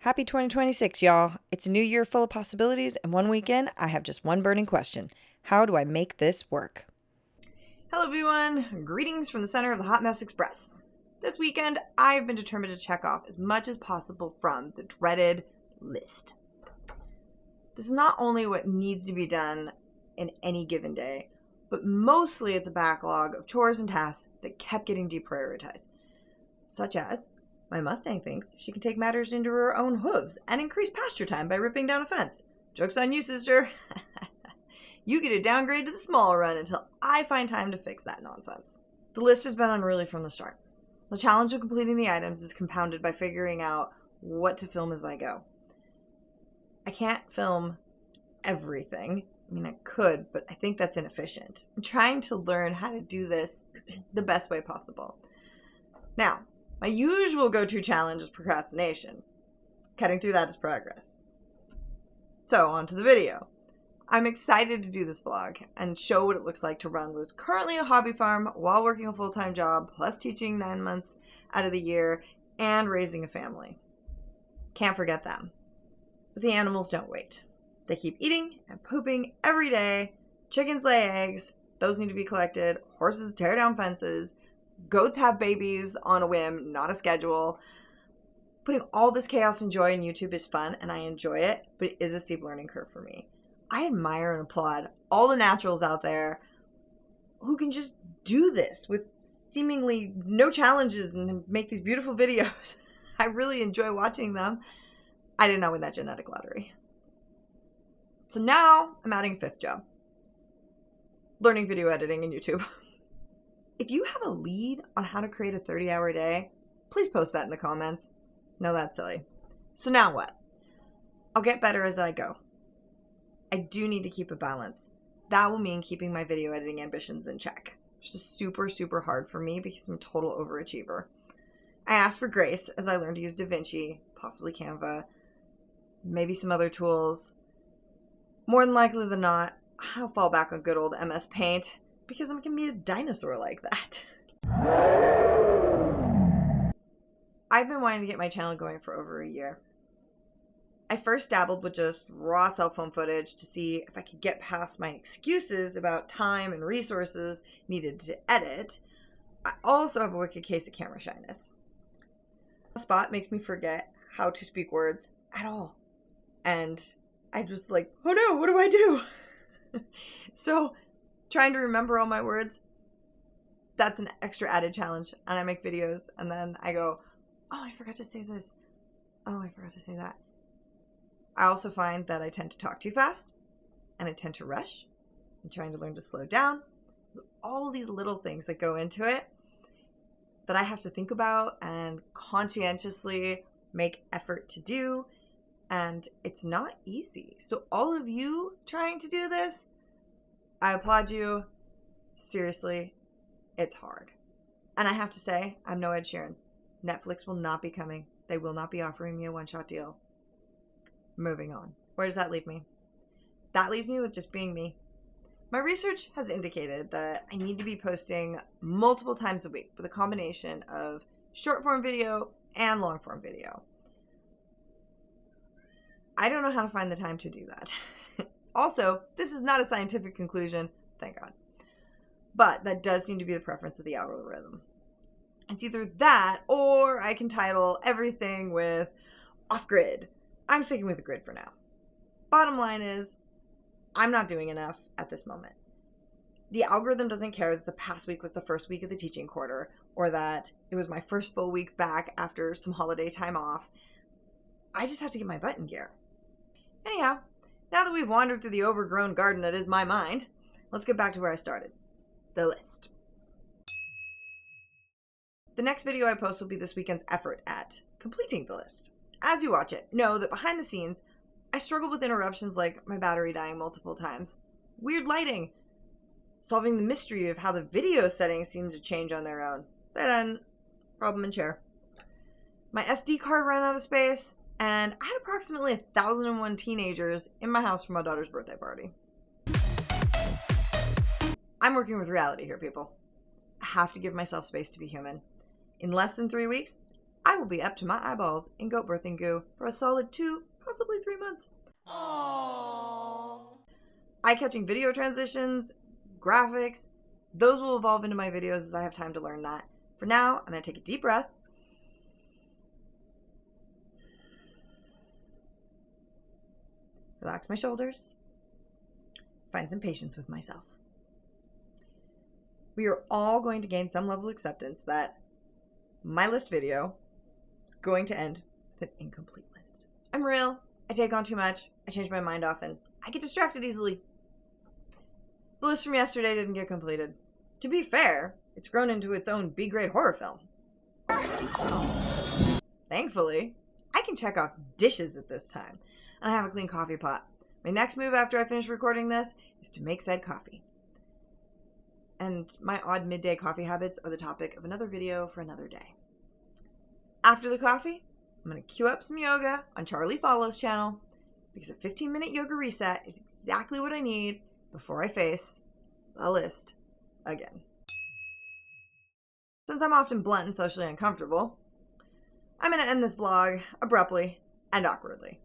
Happy 2026, y'all. It's a new year full of possibilities, and one weekend, I have just one burning question. How do I make this work? Hello, everyone. Greetings from the center of the Hot Mess Express. This weekend, I've been determined to check off as much as possible from the dreaded list. This is not only what needs to be done in any given day, but mostly it's a backlog of chores and tasks that kept getting deprioritized, such as my Mustang thinks she can take matters into her own hooves and increase pasture time by ripping down a fence. Joke's on you, sister. You get a downgrade to the small run until I find time to fix that nonsense. The list has been unruly from the start. The challenge of completing the items is compounded by figuring out what to film as I go. I can't film everything. I mean, I could, but I think that's inefficient. I'm trying to learn how to do this the best way possible. Now, my usual go-to challenge is procrastination. Cutting through that is progress. So, on to the video. I'm excited to do this vlog and show what it looks like to run what is currently a hobby farm while working a full-time job, plus teaching 9 months out of the year and raising a family. Can't forget them. But the animals don't wait. They keep eating and pooping every day. Chickens lay eggs. Those need to be collected. Horses tear down fences. Goats have babies on a whim, not a schedule. Putting all this chaos and joy in YouTube is fun, and I enjoy it, but it is a steep learning curve for me. I admire and applaud all the naturals out there who can just do this with seemingly no challenges and make these beautiful videos. I really enjoy watching them. I did not win that genetic lottery. So now I'm adding a 5th job. Learning video editing in YouTube. If you have a lead on how to create a 30-hour day, please post that in the comments. No, that's silly. So now what? I'll get better as I go. I do need to keep a balance. That will mean keeping my video editing ambitions in check, which is super, super hard for me because I'm a total overachiever. I asked for grace as I learned to use DaVinci, possibly Canva, maybe some other tools. More than likely than not, I'll fall back on good old MS Paint, because I'm going to be a dinosaur like that. I've been wanting to get my channel going for over a year. I first dabbled with just raw cell phone footage to see if I could get past my excuses about time and resources needed to edit. I also have a wicked case of camera shyness. The spot makes me forget how to speak words at all. And I'm just like, oh no, what do I do? So, trying to remember all my words, that's an extra added challenge. And I make videos and then I go, oh, I forgot to say this. Oh, I forgot to say that. I also find that I tend to talk too fast and I tend to rush. I'm trying to learn to slow down. There's all these little things that go into it that I have to think about and conscientiously make effort to do. And it's not easy. So all of you trying to do this, I applaud you. Seriously, it's hard. And I have to say, I'm no Ed Sheeran. Netflix will not be coming. They will not be offering me a one-shot deal. Moving on. Where does that leave me? That leaves me with just being me. My research has indicated that I need to be posting multiple times a week with a combination of short-form video and long-form video. I don't know how to find the time to do that. Also, this is not a scientific conclusion, thank God. But that does seem to be the preference of the algorithm. It's either that, or I can title everything with off-grid. I'm sticking with the grid for now. Bottom line is, I'm not doing enough at this moment. The algorithm doesn't care that the past week was the first week of the teaching quarter, or that it was my first full week back after some holiday time off. I just have to get my butt in gear. Anyhow, now that we've wandered through the overgrown garden that is my mind, let's get back to where I started. The list. The next video I post will be this weekend's effort at completing the list. As you watch it, know that behind the scenes, I struggle with interruptions like my battery dying multiple times, weird lighting, solving the mystery of how the video settings seem to change on their own, then problem in chair. My SD card ran out of space, and I had approximately 1,001 teenagers in my house for my daughter's birthday party. I'm working with reality here, people. I have to give myself space to be human. In less than 3 weeks, I will be up to my eyeballs in goat birthing goo for a solid 2, possibly 3 months. Aww. Eye-catching video transitions, graphics, those will evolve into my videos as I have time to learn that. For now, I'm going to take a deep breath. Relax my shoulders. Find some patience with myself. We are all going to gain some level of acceptance that my list video is going to end with an incomplete list. I'm real. I take on too much. I change my mind often. I get distracted easily. The list from yesterday didn't get completed. To be fair, it's grown into its own B-grade horror film. Thankfully, I can check off dishes at this time, and I have a clean coffee pot. My next move after I finish recording this is to make said coffee. And my odd midday coffee habits are the topic of another video for another day. After the coffee, I'm going to queue up some yoga on Charlie Follow's channel, because a 15-minute yoga reset is exactly what I need before I face the list again. Since I'm often blunt and socially uncomfortable, I'm going to end this vlog abruptly and awkwardly.